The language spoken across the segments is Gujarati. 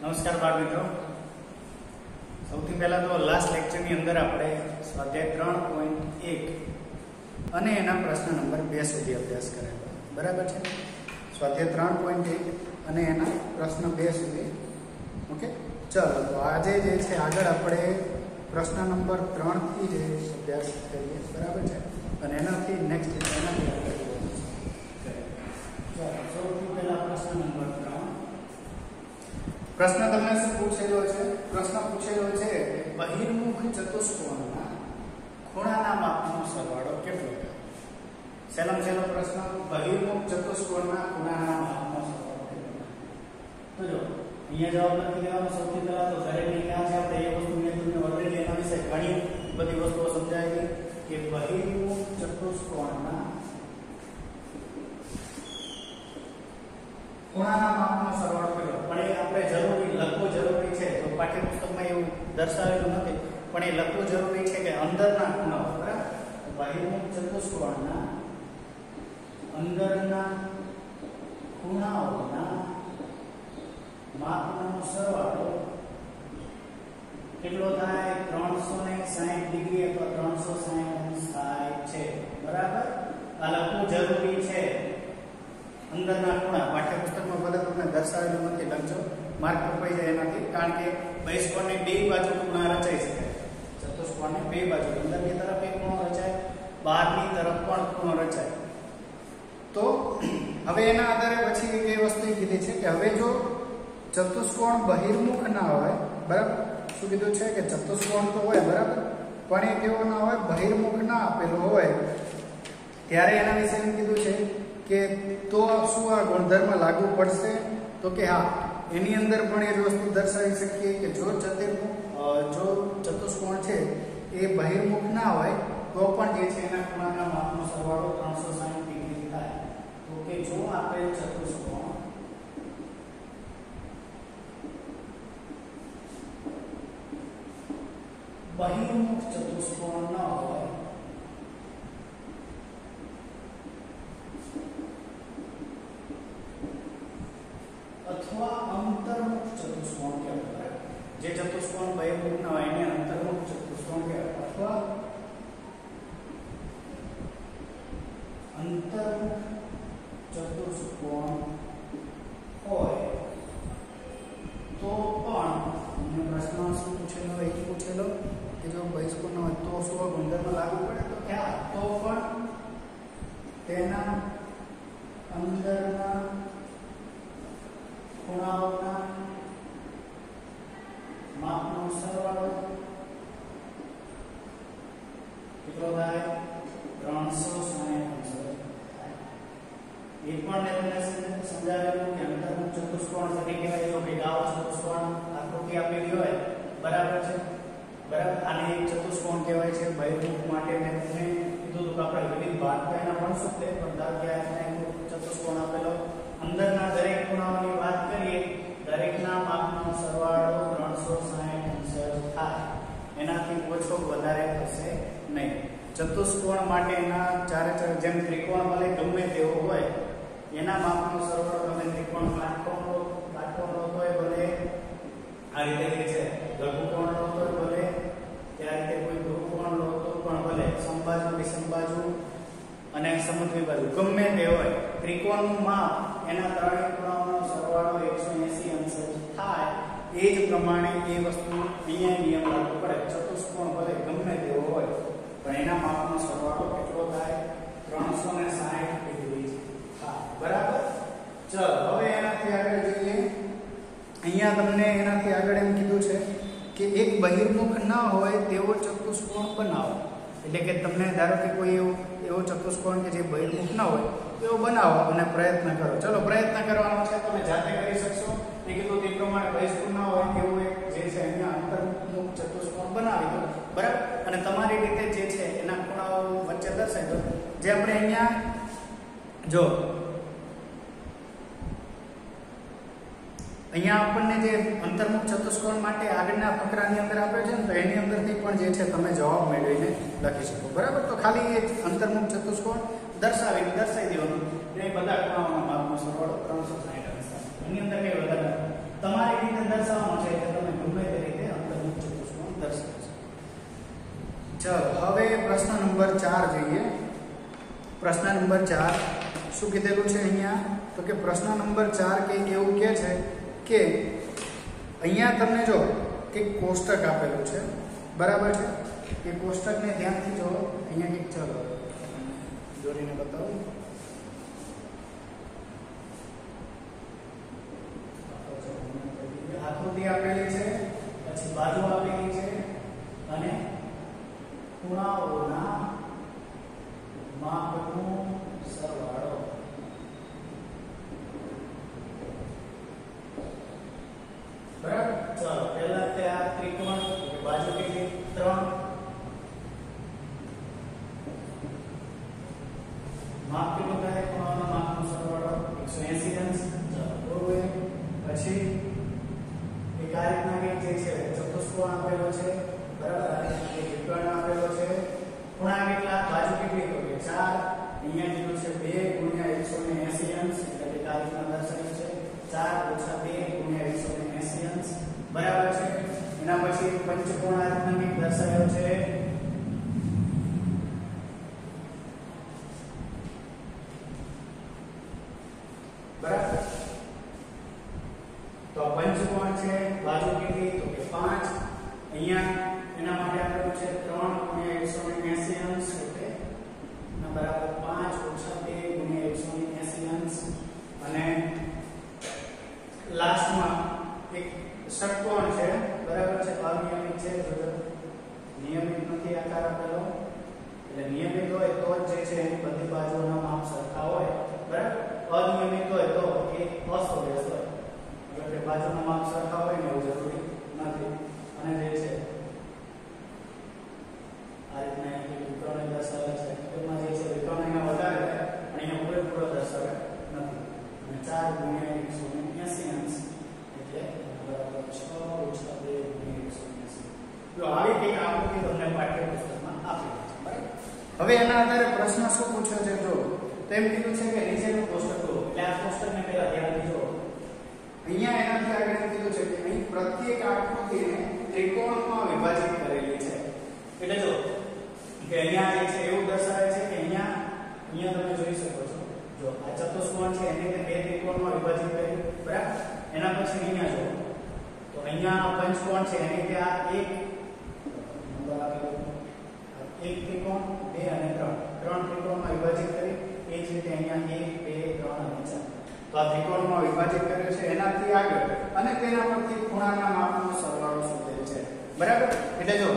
નમસ્કાર બાળ મિત્રો, સૌથી પહેલા તો લાસ્ટ લેક્ચરની અંદર આપણે સ્વાધ્યાય 3.1 અને એના પ્રશ્ન નંબર 2 સુધી અભ્યાસ કરેલો, બરાબર છે? સ્વાધ્યાય 3.1 અને એના પ્રશ્ન 2 સુધી. ઓકે, ચલો તો આજે જે છે આગળ આપણે પ્રશ્ન નંબર 3 થી જે અભ્યાસ કરીએ, બરાબર છે? અને એનાથી નેક્સ્ટ એનાથી આગળ સૌથી પહેલા પ્રશ્ન નંબર 3. પ્રશ્ન તમને શું પૂછેલો છે? પ્રશ્ન પૂછેલો છે બહિર્મુખ ચતુષ્કોણના ખૂણાના માપનો સરવાળો કેટલો છે? સહેલામ સહેલો પ્રશ્ન, બહિર્મુખ ચતુષ્કોણના ખૂણાના માપનો સરવાળો કેટલો? તો જો અહીંયા જવાબ નથી દેવાનો. સૌથી પહેલા તો ઘરેની ક્યાં છે આપણે એ વસ્તુ મેં તમને ઓલરેડી એના વિશે ઘણી બધી વસ્તુઓ સમજાવી કે બહિર્મુખ ચતુષ્કોણના ખૂણાના માપનો સરવાળો કેટલો? પણ એ આપણે જરૂરી લખવું જરૂરી છે. તો પાઠ્યપુસ્તકમાં એવું દર્શાવેલું નથી, પણ એ લખવું જરૂરી છે કે અંદરના ખૂણાઓ, બરાબર? બહિર્મુખ ચતુષ્કોણના અંદરના ખૂણાઓના માપનો સરવાળો કેટલો થાય? 360 ડિગ્રી અથવા 360 અંશ થાય છે, બરાબર? આ લખવું જરૂરી છે. અંદરના ખૂણા પાઠ્યપુસ્તકમાં ભલે તમને દર્શાવેલું નથી, લખજો, માર્ક કપાઈ જાય એનાથી. કારણ કે બહિષ્કોણની બે બાજુ ખૂણા રચાઈ શકાય. ચતુષ્કોણની બે બાજુ, અંદરની તરફ એક ખૂણો રચાય, બહારની તરફ પણ ખૂણો રચાય. તો હવે એના આધારે પછી એ વસ્તુ કીધી છે કે હવે જો ચતુષ્કોણ બહિર્મુખ ના હોય, બરાબર? શું કીધું છે કે ચતુષ્કોણ તો હોય, બરાબર, પણ એ કેવો ના હોય, બહિર્મુખ ના આપેલો હોય, ત્યારે એના વિશે એમ કીધું છે કે તો શું આ ગુણધર્મ લાગુ પડશે? તો કે હા, એની અંદર પણ એ વસ્તુ દર્શાવી શકીએ કે જો ચતુષ્કોણ છે એ બહિર્મુખ ના હોય તો પણ જે છે એના ખૂણાના માપનો સરવાળો 360 ડિગ્રી થાય. તો કે જો આપેલ ચતુષ્કોણ બહિર્મુખ ચતુષ્કોણ ન હોય અથવા અંતર્મુખ ચતુષ્કોણ કહેવાય. જે ચતુષ્કોણ બહિર્મુખ ના હોય એને અંતર્મુખ ચતુષ્કોણ કહેવાય. અથવા અંતર્મુખ ચતુષ્કોણ હોય તો પણ પ્રશ્ન શું પૂછેલો? એ પૂછેલો કે જો બહિષ્કોણ ન હોય તો શું ગુણધર્મ લાગુ પડે? તો ક્યાં? તો પણ તેના અંદરના ખૂણાઓના માપનો સરવાળો કેટલો થાય? 360 અંશ થાય. એ પણ તમને સમજાવેલું કે અંતર્મુખ ચતુષ્કોણ શેને કહેવાય? જો કે આવો ચતુષ્કોણ આકૃતિ આપેલી હોય, બરાબર છે? બરાબર, આને એક ચતુષ્કોણ કહેવાય છે. બહિર્મુખ માટે મેં તમને કીધું કે આપણે વિવિધ ભાગ તો એના ભણશું, પણ ધારો કે આ ચતુષ્કોણ આપેલો, અંદરના દરેક ખૂણાઓની વાત કરીએ, દરેકના માપનો સરવાળો 360 અંશ થાય. એનાથી ઓછો વધારે થશે નહીં. ચતુષ્કોણ માટેના ચારે જેમ ત્રિકોણ ભલે ગમે તેવો હોય, એના માપનો સરવાળો તમે ત્રિકોણ કાટકોણ હોય ભલે, આ રીતે જે છે લઘુકોણ લો તો ભલે, ત્યાં રીતે કોઈ ધ્રુવકોણ લો તો પણ ભલે, સમબાજુ વિષમબાજુ અને સમદ્વિબાજુ ગમે તે હોય, ત્રિકોણનું માપ એના ત્રણેય ખૂણાઓનો સરવાળો 180 અંશ થાય. એ જ પ્રમાણે એ વસ્તુ અહીંયા નિયમ લાગુ પડે. ચતુષ્કોણ ભલે ગમે તેવો હોય પણ એના માપનો સરવાળો કેટલો થાય? 360 ડિગ્રી થાય, બરાબર? ચલો હવે એનાથી આગળ જોઈએ. અહીંયા તમને એનાથી આગળ એમ કીધું છે કે એક બહિર્મુખ ન હોય તેવો ચતુષ્કોણ બનાવો. એટલે કે તમને ધારો કે કોઈ એવો ચતુષ્કોણ કે જે બહિર્મુખ ન હોય એવો બનાવો અને પ્રયત્ન કરો. ચલો પ્રયત્ન કરવાનો છે, તમે જાતે કરી શકશો. એ કીધું તે પ્રમાણે બહિષ્કોણ ન હોય એવું એક જે છે અહીંયા અંતર્મુખ ચતુષ્કોણ બનાવી દો, બરાબર? અને તમારી રીતે જે છે એના ખૂણાઓ વચ્ચે દર્શાવી દો. જે આપણે અહીંયા જો અહીંયા આપણને જે અંતર્મુખ ચતુષ્કોણ માટે આગળના ફકરાની અંદર આપ્યો છે ને, તો એની અંદરથી પણ જે છે તમે જવાબ મેળવીને લખી શકો, બરાબર? તો ખાલી એ અંતર્મુખ ચતુષ્કોણ દર્શાવી દેવાનું. એ બધા ખૂણાઓના માપનો સરવાળો 360 અંશ. એની અંદર કઈ વધારે તમારી રીતે દર્શાવવા चलो હવે પ્રશ્ન નંબર 4 જોઈએ। પ્રશ્ન નંબર 4 શું કીધેલું છે અહીંયા? તો કે પ્રશ્ન નંબર 4 કે એવું કહે છે કે અહીંયા તમને જો કે કોષ્ટક આપેલું છે, બરાબર છે? એ કોષ્ટકને ધ્યાનથી જો, અહીંયા એક ચલો દોરીને બતાવું। આકૃતિ આપેલી છે, પછી બાજુ આપેલી છે અને ખૂણાઓના માપનો સરવાળો। બરાબર? ચલો પહેલા તે આ ત્રિકોણ કે બાજુ કેટલી? 3, માપ કેટલું થાય? ખૂણાઓના માપનો સરવાળો 180 અંશ। ચલો બરોબર। પછી એક આ રીતના કંઈક જે છે ચતુષ્કોણ આપેલો છે, બરાબર? આ રીતના એક ત્રિકોણ આપેલો છે, ખૂણા કેટલા? બાજુ કેટલી? તો કે 4, અહીંયા કીધું છે 2 ગુણ્યા 180 અંશ, એટલે કે આ રીતના દર્શાવ્યું છે 4 ઓછા 2 ગુણ્યા 180 અંશ, બરાબર છે? એના પછી પંચકોણ આ રીતના કંઈક દર્શાવ્યો છે, બરાબર? તો પંચકોણ છે, બાજુ કેટલી? તો કે 5, અહીંયા એના માટે આપેલું છે 3 ગુણ્યા 180 અંશ, એટલે ના બરાબર 5 ઓછા 2 ગુણ્યા 180 અંશ। અને લાસ્ટમાં એક ષટકોણ છે, બરાબર છે? અનિયમિત છે, જો નિયમિત નથી આકાર આપેલો, એટલે નિયમિત હોય તો જ જે છે એની બધી બાજુઓના માપ સરખા હોય, બરાબર? અનિયમિત હોય તો એ અસ્વદેશ હોય, એટલે બાજુના માપ સરખા હોય ને એવું જરૂરી નથી। અને જે છે આ રીતના એક વિકર્ણ દર્શાવે છે, એમાં જે છે વિકર્ણ અહીંયા વધારે છે અને અહીંયા પૂરેપૂરો દર્શાવે નથી। અને 4 ગુણ્યા 180 અંશ, એટલે બરાબર 6 ઓછા 2 ગુણ્યા 180। તો આવી એક આકૃતિ તમને પાઠ્યપુસ્તકમાં આપેલી છે, બરાબર? હવે એના આધારે પ્રશ્ન શું પૂછ્યો છે? જો તેમ કીધું છે કે નીચેનું કોષ્ટક લો, એટલે આ કોષ્ટકને પહેલા ધ્યાનથી જો। અહીંયા એનાથી આગળ કીધું છે કે અહીં પ્રત્યેક આકૃતિને ત્રિકોણમાં વિભાજિત કરેલી છે, એટલે જો કે અહીંયા જે છે એવું દર્શાવે છે કે અહીંયા તમે જોઈ શકો છો, જો આ ચતુષ્કોણ છે એને બે ત્રિકોણમાં વિભાજિત કર્યું, બરાબર? એના પછી અહીંયા જો તો અહીંયા આ પંચકોણ છે એને કે આ એક નંબર આપેલો, એક ત્રિકોણ, 2 અને 3 ત્રિકોણમાં વિભાજિત કરી, એ જ રીતે અહીંયા 1 2 3 અને 4 તો આ ત્રિકોણમાં વિભાજિત કર્યો છે। એનાથી આગળ અને તેના પરથી ખૂણાના માપનો સરવાળો શોધેલ છે, બરાબર? એટલે જો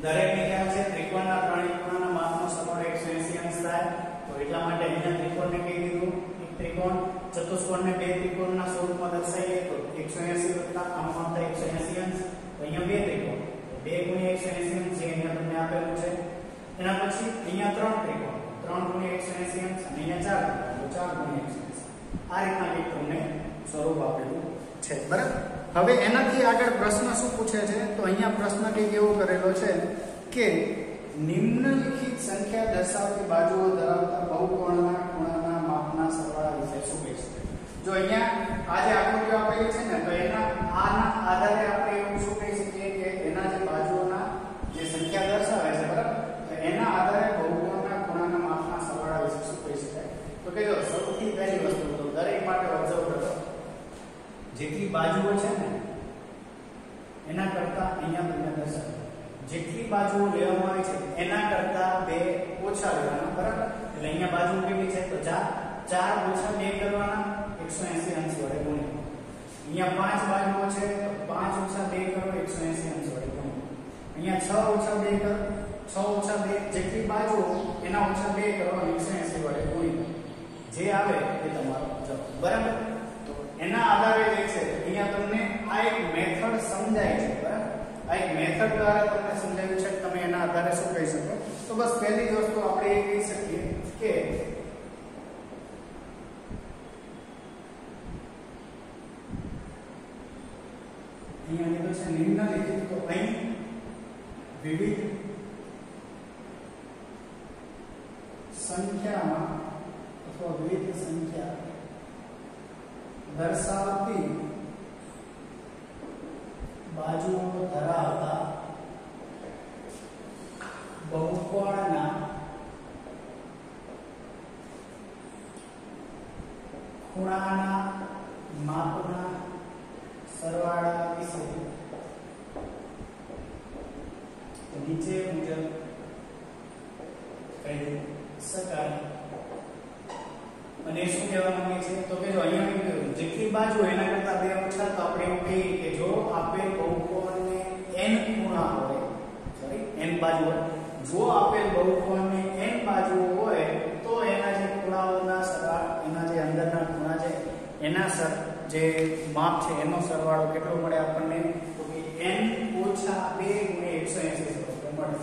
દરેકને ખ્યાલ છે ત્રિકોણના ત્રણેય ખૂણાના માપનો સરવાળો 180 અંશ થાય, તો એટલા માટે અહીંયા ત્રિકોણને કઈ દીધું? એક ત્રિકોણ। ચતુષ્કોણને બે ત્રિકોણના સ્વરૂપમાં દર્શાવીએ તો 180 વત્તા આમાં થાય 180 અંશ, તો અહીંયા બે ત્રિકોણ, 2 ગુણ્યા 180 અંશ જે અહીંયા તમને આપેલું છે। એના પછી અહીંયા 3 ત્રિકોણ, 3 ગુણ્યા 180 અંશ, અને અહીંયા 4 ત્રિકોણ, 4 ગુણ્યા 180। આ રીતના એક તમને સ્વરૂપ આપેલું છે, બરાબર? હવે એનાથી આગળ પ્રશ્ન શું પૂછે છે? તો અહીંયા પ્રશ્ન કંઈક એવો કરેલો છે કે નિમ્નલિખિત સંખ્યા દર્શાવતી બાજુઓ ધરાવતા બહુકોણના ખૂણાના માપના સરવાળા વિશે શું કહી શકાય? જો અહીંયા આ જે આકૃતિઓ આપેલી છે ને, તો એના આના આધારે આપણે એવું શું કહી શકીએ કે એના જે બાજુઓના જે સંખ્યા દર્શાવે છે, બરાબર? તો એના આધારે બહુકોણના ખૂણાના માપના સરવાળા વિશે શું કહી શકાય? તો કે જો સૌથી પહેલી વસ્તુ તો દરેક માટે ઓબ્ઝર્વ કરો, જેટલી બાજુઓ છે ને એના કરતા અહીંયા તમને દર્શાવે જેટલી બાજુઓ લેવામાં આવી છે એના કરતા 2 ઓછા લેવાના, બરાબર? એટલે અહીંયા બાજુ કેટલી છે? તો 4 ઓછા 2 કરવાના, 180 અંશ વડે ગુણ્યા। અહીંયા 5 બાજુઓ છે તો 5 ઓછા 2 કરો, 180 અંશ વડે ગુણ્યા। અહીંયા 6 ઓછા 2 કરો, 6 ઓછા 2 જેટલી બાજુઓ એના ઓછા 2 કરો, 180 વડે ગુણ્યા। જે આવે એ તમારો જવાબ, બરાબર? તો એના આધારે જે છે અહીંયા તમને આ એક મેથડ સમજાય છે, બરાબર? આ એક મેથડ દ્વારા તમને સમજાવ્યું છે કે તમે એના આધારે શું કહી શકો? તો બસ પહેલી જ વસ્તુ આપણે એ કહી શકીએ કે અહીંયા કીધું છે નિમ્નલિખિત, તો અહીં વિવિધ સંખ્યામાં અથવા વિવિધ સંખ્યા દર્શાવતી બાજુઓ ધરાવતા ખૂણાના માપના સરવાળા વિશે નીચે મુજબ કહી શકાય. અને શું કહેવા માંગે છે તો કે જો અહીંયા કીધું જેટલી બાજુ એના કરતા બે ઓછા, તો આપણે એવું કહીએ કે જો આપેલ બહુકોણને n ખૂણા હોય, સોરી n બાજુ હોય, જો આપેલ બહુકોણને n બાજુ હોય તો એના જે ખૂણાઓના સરવાળા, એના જે અંદરના ખૂણા છે એના જે માપ છે એનો સરવાળો કેટલો મળે આપણને તો કે n - 2 * 180 મળે.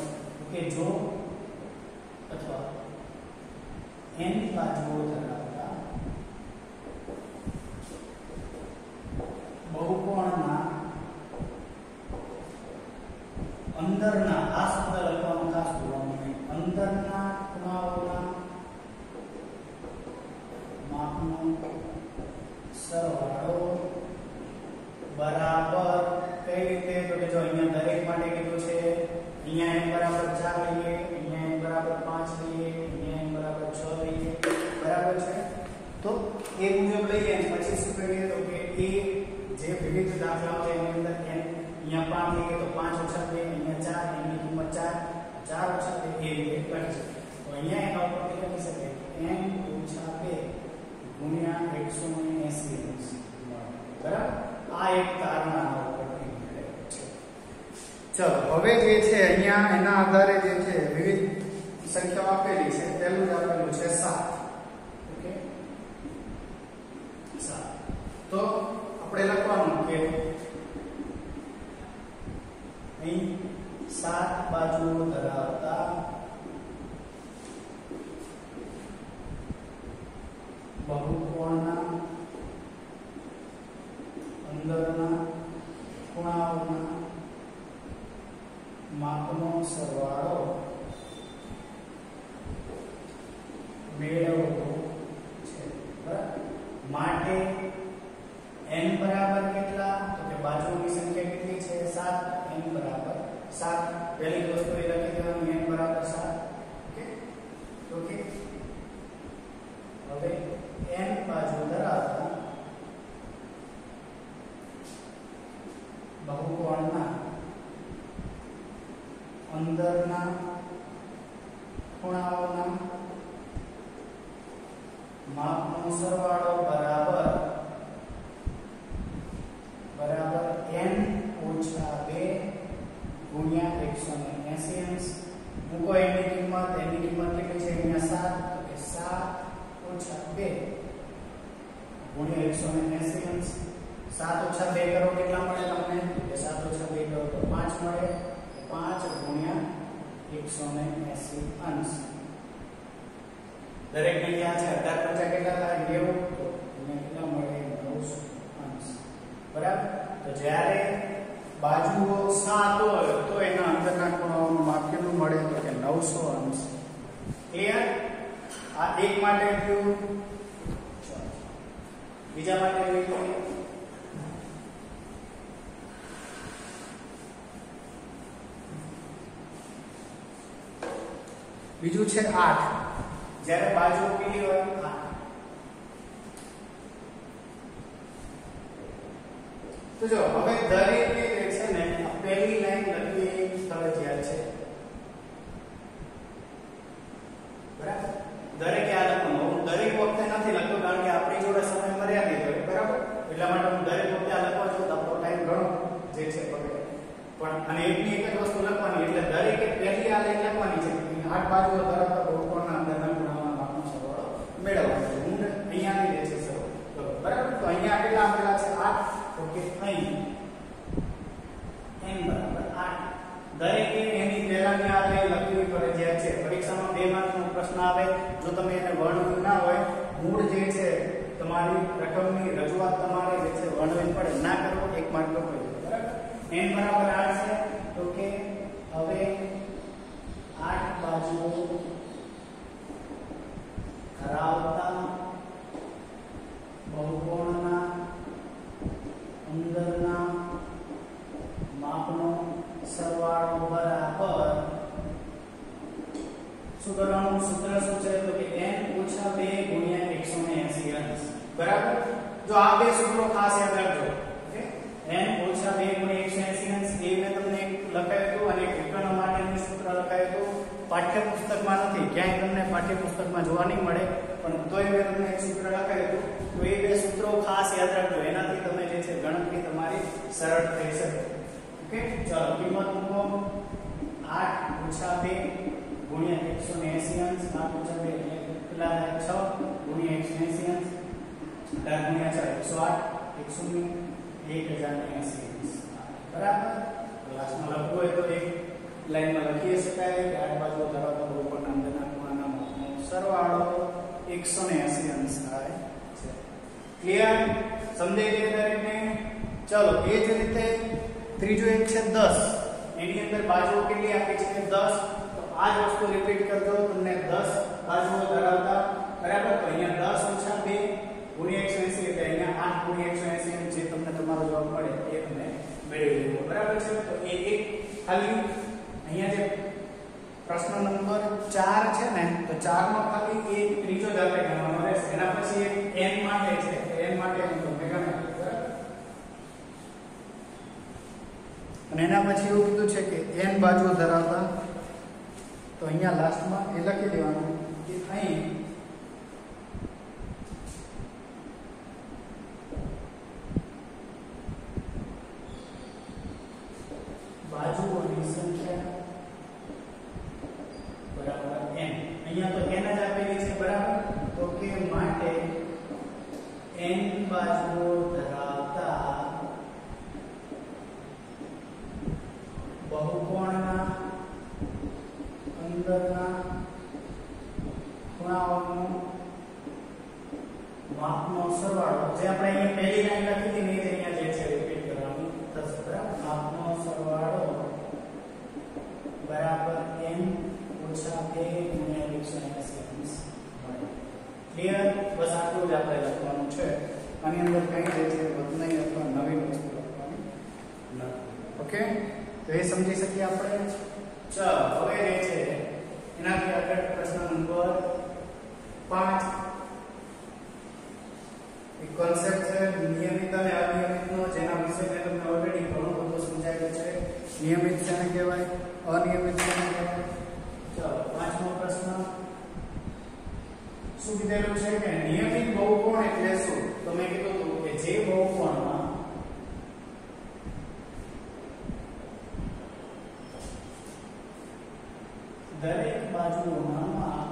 કે જો અથવા n બાજુઓ ધરાવતા બહુકોણના અંદરના, આ શબ્દ લખવાનું ખાસ ભૂલવાનું નહીં, અંદરના ખૂણાઓના માપનો સરવાળો બરાબર કઈ રીતે તો કે જો અહીંયા દરેક માટે કેટલું છે, અહીંયા n બરાબર 4 લઈએ, અહીંયા n બરાબર 5 લઈએ, અહીંયા n બરાબર 6 લઈએ, બરાબર છે. તો એ મુજબ લઈએ પછી શું કરીએ તો કે એ જે વિવિધ દાખલાઓ છે એની અંદર n અહીંયા 5 લઈએ તો 5 - 2, અહીંયા 4, એની કિંમત 4, 4 - 2 એ રીતે લખી શકીએ. તો અહીંયા એના ઉપરથી લખી શકીએ n - 2 * 180 બરાબર. આ એક તારણાના ઉપરથી મળે છે. ચલો હવે જે છે અહીંયા એના આધારે જે છે વિવિધ સંખ્યાઓ આપેલી છે. પહેલું જ આપેલું છે 7. ઓકે 7. તો આપણે લખવાનું કે અહીં 7 બાજુઓ ધરાવતા બહુકોણના અંદરના ખૂણાઓના માપનો સરવાળો મેળવવો છે. બરાબર. માટે n બરાબર કેટલા તો કે બાજુઓની સંખ્યા કેટલી છે 7, n બરાબર 7. પહેલી વસ્તુ એ લખી દેવાનું n બરાબર 7. Okay okay. હવે n બાજુ ધરાવતા બહુકોણના અંદરના ખૂણાઓના માપનો સરવાળો બરાબર n - 2 * 180 મૂકો એની કિંમત કેટલી છે અહીંયા 7, તો કે 7 - 2 * 180 7 - 2 કરો કેટલા મળે તમને કે 7 - 2 કરો તો 5 મળે. 5 * 180 અંશ. દરેક ને ક્યાં છે 18 * 5 કેટલા થાય 90, તો અહીંયા કેટલા મળે 900 અંશ. બરાબર. તો જ્યારે બાજુઓ 7 હોય તો એના અંદરના ખૂણાઓનું માપ કેટલું મળે તો કે 900 અંશ. ક્લિયર. આ એક માટે થયું. બીજા માટે લઈએ બીજું છે 8. જ્યારે બાજુ પીળી હોય 8. તો જો હવે દરેક જે છે ને પહેલી લાઈન લખવી ફરજિયાત છે. બરાબર. દરેક યાદ રાખવાનું. હું દરેક વખતે નથી લખતો કારણ કે આપણી જોડે સમય મર્યાદિત હોય. બરાબર. એટલા માટે હું દરેક વખતે આ લખવા છું તો આપણો ટાઈમ ઘણો જે છે બગડે. પણ અને એકની એક જ વસ્તુ લખવાની એટલે દરેકે પહેલી આ લાઈન લખવાની છે. 8 બાજુઓ ધરાવતા બહુકોણના અંદરના ખૂણાઓના માપનો સરવાળો મેળવવાનો છે. હું અહીંયા આવી રહે છે સરળ. બરાબર. તો અહીંયા કેટલા આપેલા છે 8. ઓકે. અહીં n બરાબર 8. દરેકે એની પહેલાની આ લાઈન લખવી ફરજિયાત છે. પરીક્ષામાં 2 માર્કનો પ્રશ્ન આવે જો તમે એને વર્ણવ્યું ના હોય, મૂળ જે છે તમારી રકમની રજૂઆત તમારે જે છે વર્ણવી પડે, ના કરો 1 માર્ક કપાઈ જાય. બરાબર. n બરાબર 8 છે. તો કે હવે 8 બાજુઓ ધરાવતા બહુકોણના અંદરના માપનો સરવાળો બરાબર શું કરવાનું? સૂત્ર શું છે તો કે n - 2 * 180 અંશ. બરાબર. આ બે સૂત્રો ખાસ યાદ રાખજો. ઓકે, n - 2 * 180 અંશ એ મેં તમને લખાયું હતું અને વિકર્ણ માટેનું સૂત્ર લખાયું હતું. પાઠ્યપુસ્તકમાં નથી, ક્યાંય તમને પાઠ્યપુસ્તકમાં જોવા નહીં મળે, પણ તોય મેં તમને એક સૂત્ર લખાયું હતું. તો એ બે સૂત્રો ખાસ યાદ રાખજો, એનાથી તમે જે છે ગણતરી તમારી સરળ થઈ શકે. ઓકે, ચાલો કિંમત મૂકો. 8 - 2 * 180 અંશ. 8 - 2 એટલે કેટલા થાય? 6 * 180 અંશ. 18 * 4 108 1080 અંશ. બરાબર. ક્લાસમાં લખવું હોય તો એક લાઈનમાં લખી શકાય કે 8 બાજુ ધરાવતા બહુકોણના અંદરના ખૂણાના માપનો સરવાળો 180 અંશ થાય છે. ક્લિયર? સમજાઈ ગયું દરેકને? ચલો એ જ રીતે ત્રીજો એક છે 10. એની અંદર બાજુઓ કેટલી આપી છે? 10. તો આ જ વસ્તુ રિપીટ કરજો. તમને 10 બાજુઓ ધરાવતા, બરાબર? તો અહીંયા 10 - 2 * 180 એટલે અહીંયા 8 * 180 જે તમને તમારો જવાબ મળે એ તમે મેળવી લો. બરાબર છે? તો એ એક ખાલી અહીંયા જે પ્રશ્ન નંબર 4 છે ને, તો 4 માં ખાલી એક ત્રીજો જ આપણે ગણવાનો રહેશે. એના પછી એક n માટે છે, તો n માટે હું તમને ગણાવી. બરાબર? અને એના પછી એવું કીધું છે કે n બાજુઓ ધરાવતા, તો અહીંયા લાસ્ટમાં એ લખી દેવાનું કે અહીં બાજુઓની સંખ્યા બરાબર n. અહીંયા તો n જ આપેલી છે. બરાબર? તો કે માટે n બાજુઓ ધરાવતા બહુકોણના અંદરના ખૂણાઓનો માપનો સરવાળો, જે આપણે અહીંયા પહેલી લાઈન લખી હતી ને, અહીંયા જે છે રિપીટ કરવાનું થશે. બરાબર? માપનો સરવાળો બરાબર n - 2 * 180 અંશ. ક્લિયર? બસ આટલું જ આપણે લખવાનું છે. આની અંદર કઈ જે છે વધનાઈ અથવા નવી વસ્તુ લખવાની નથી. ઓકે, તો એ સમજી શકીએ આપણે. ચાલો હવે જે છે એનાથી આગળ પ્રશ્ન નંબર 5. એક કોન્સેપ્ટ છે નિયમિત અને અનિયમિતનો, જેના વિશે મેં તમને ઓલરેડી ઘણું બધું સમજાવ્યું છે. નિયમિત શેને કહેવાય, અનિયમિત શેને કહેવાય? ચાલો 5મો પ્રશ્ન શું કીધેલું છે કે નિયમિત બહુકોણ એટલે શું? તો મેં કીધું હતું કે જે બહુકોણમાં દરેક બાજુઓના માપ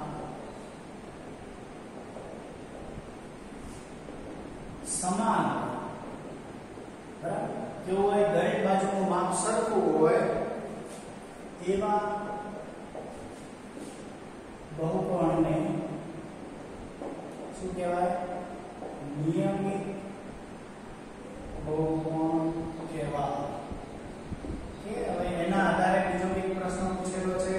સમાન, બરાબર? કેવું હોય? દરેક બાજુનું માપ સરખું હોય એવા બહુકોણને શું કહેવાય? નિયમિત બહુકોણ કહેવાય. કે હવે એના આધારે બીજો એક પ્રશ્ન પૂછેલો છે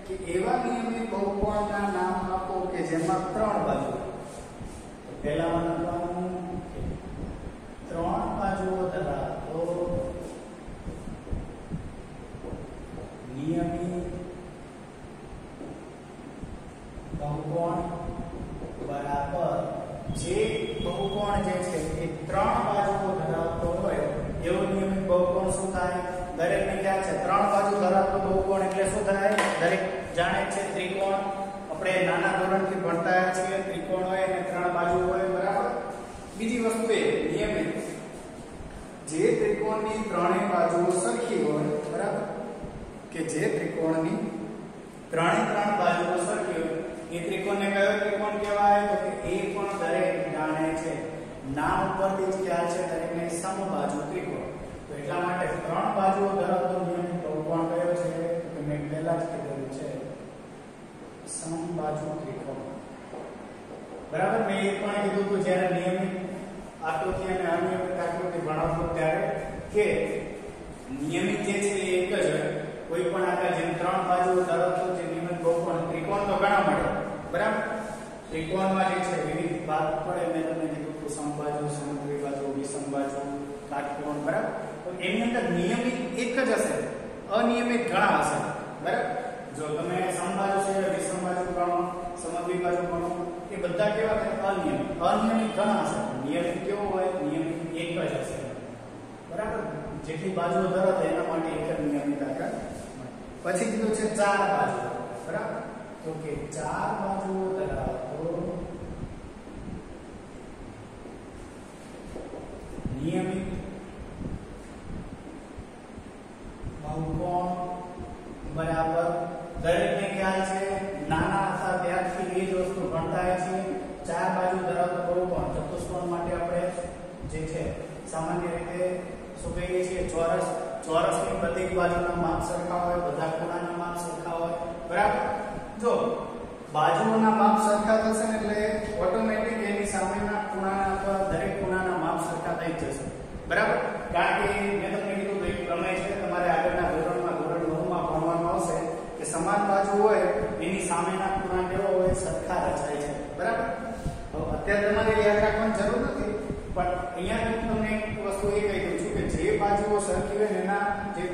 કે એવા નિયમિત બહુકોણના નામ આપો કે જેમાં 3 બાજુ. તો પહેલામાં લખવાનું 3 બાજુઓ ધરાવતો નિયમિત બહુકોણ બરાબર જે બહુકોણ જે છે એ 3 બાજુઓ ધરાવતો હોય એવો નિયમિત બહુકોણ શું થાય? દરેકને ખ્યાલ છે 3 બાજુ ધરાવતો બહુકોણ એટલે શું થાય? દરેક જાણે છે ત્રિકોણ. આપણે નાના ધોરણથી ભણતા આવ્યા છીએ, ત્રિકોણ હોય અને 3 બાજુ હોય. બરાબર? બીજી વસ્તુ એ નિયમિત, જે ત્રિકોણની 3 બાજુઓ સરખી હોય. બરાબર? કે જે ત્રિકોણની 3 બાજુઓ સરખી હોય એ ત્રિકોણને કયો ત્રિકોણ કહેવાય? તો કે એ પણ દરેક જાણે છે, નામ ઉપરથી જ ખ્યાલ છે દરેકને સમબાજુ ત્રિકોણ. તો એટલા માટે 3 બાજુઓ ધરાવતો નિયમિત બહુકોણ કયો છે? તો મેં પહેલા જ કીધું છે સમબાજુ ત્રિકોણ. બરાબર? મેં એ પણ કીધું હતું જ્યારે નિયમિત આકૃતિ અને અનિયમિત આકૃતિ ભણાવતો ત્યારે કે નિયમિત જે છે એ એક જ હોય. કોઈ પણ આકાર જેમ 3 બાજુઓ ધરાવતો જે નિયમિત બહુકોણ, ત્રિકોણ તો ઘણા મળે. બરાબર? ત્રિકોણમાં જે છે વિવિધ ભાગ પડે. મેં તમને કીધું હતું સમબાજુ, સમદ્વિબાજુ, વિષમબાજુ, કાટકોણ. બરાબર? તો એની અંદર નિયમિત એક જ હશે, અનિયમિત ઘણા હશે. બરાબર? જો તમે સમબાજુ છે, વિષમબાજુ ગણો, સમદ્વિબાજુ ગણો, એ બધા કેવા થાય? અનિયમિત. અનિયમિત ઘણા હશે, નિયમિત કેવો હોય? નિયમિત એક જ હશે, બરાબર. જેટલી બાજુઓ ધરાવતા એના માટે એક જ નિયમિત આકાર. પછી કીધું છે 4 બાજુઓ, બરાબર. તો કે 4 બાજુઓ ધરાવતો નિયમિત બહુકોણ બરાબર. દરેકને ખ્યાલ છે, નાના હતા ત્યારથી એ જ વસ્તુ ભણતા હોય છે. 4 બાજુ ધરાવતો બહુકોણ ચતુષ્કોણ માટે આપણે જે છે સામાન્ય રીતે શું કહીએ છીએ? ચોરસ. ચોરસની બધી બાજુના માપ સરખા હોય, બધા ખૂણાના માપ સરખા હોય, બરાબર. જો બાજુઓના માપ સરખા થશે ને એટલે ઓટોમેટિક એની સામેના ખૂણાના અથવા દરેક ખૂણાના માપ સરખા થઈ જશે, બરાબર. કારણ કે મેં તમને કીધું તો એક પ્રમેય છે, તમારે આગળના ધોરણમાં ધોરણ 9 માં ભણવાનું આવશે કે સમાન બાજુ હોય એની સામેના ખૂણા કેવો હોય? સરખા રચાય છે, બરાબર. હવે અત્યારે તમારે યાદ રાખવાની જરૂર નથી, પણ અહીંયા હું તમને એક વસ્તુ એ કહી દઉં છું કે જે બાજુઓ સરખી હોય એના જે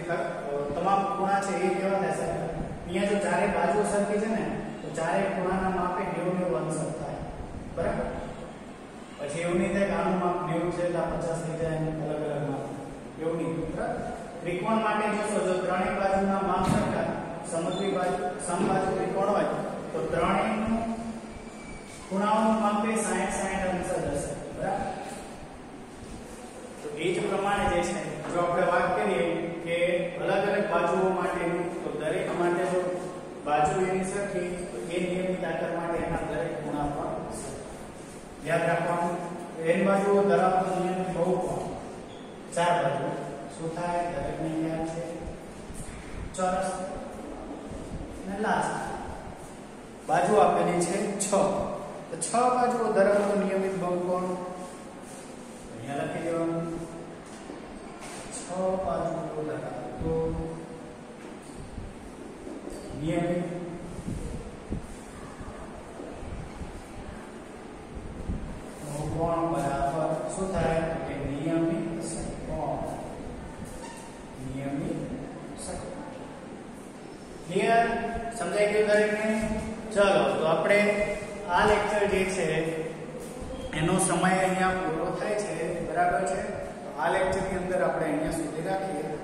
તમામ ખૂણા છે એ કેવા થશે? અહીંયા જો ચારે બાજુઓ સરખી છે ને તો ચારે ખૂણાના માપે 90 અંશ થાય, બરાબર. પછી એવું નહીં થાય કે આનું માપ 90 છે તો 50 થઈ જાય, અલગ અલગ માપ, એવું નહીં, બરાબર. ત્રિકોણ માટે જોશો, જો ત્રણેય બાજુના માપ સરખા, સમદ્વિ બાજુ સમબાજુ ત્રિકોણ હોય તો ત્રણેયનું ખૂણાઓનું માપ 60-60 અંશ જ હશે, બરાબર. તો એ જ પ્રમાણે જે છે જો આપણે વાત કરીએ કે અલગ અલગ બાજુઓ માટેનું, તો દરેક માટે જો બાજુ એની સરખી તો એ નિયમિત આકાર માટે એના દરેક ખૂણા પણ યાદ રાખવાનું. n બાજુઓ ધરાવતો નિયમિત બહુકોણ 4 બાજુ શું થાય? દરેકને યાદ છે ચોરસ. અને લાસ્ટ બાજુ આપેલી છે 6, તો 6 બાજુઓ ધરાવતો નિયમિત બહુકોણ અહીંયા લખી દેવાનું. 6 બાજુઓ ધરાવતો નિયમિત બહુકોણ બરાબર શું થાય? કે નિયમિત ષટકોણ. નિયમિત ષટકોણ. ક્લિયર? સમજાઈ ગયું દરેકને? ચલો તો આપણે આ લેક્ચર જે છે એનો સમય અહીંયા પૂરો થાય છે, બરાબર છે. તો આ લેક્ચરની અંદર આપણે અહીંયા સુધી રાખીએ.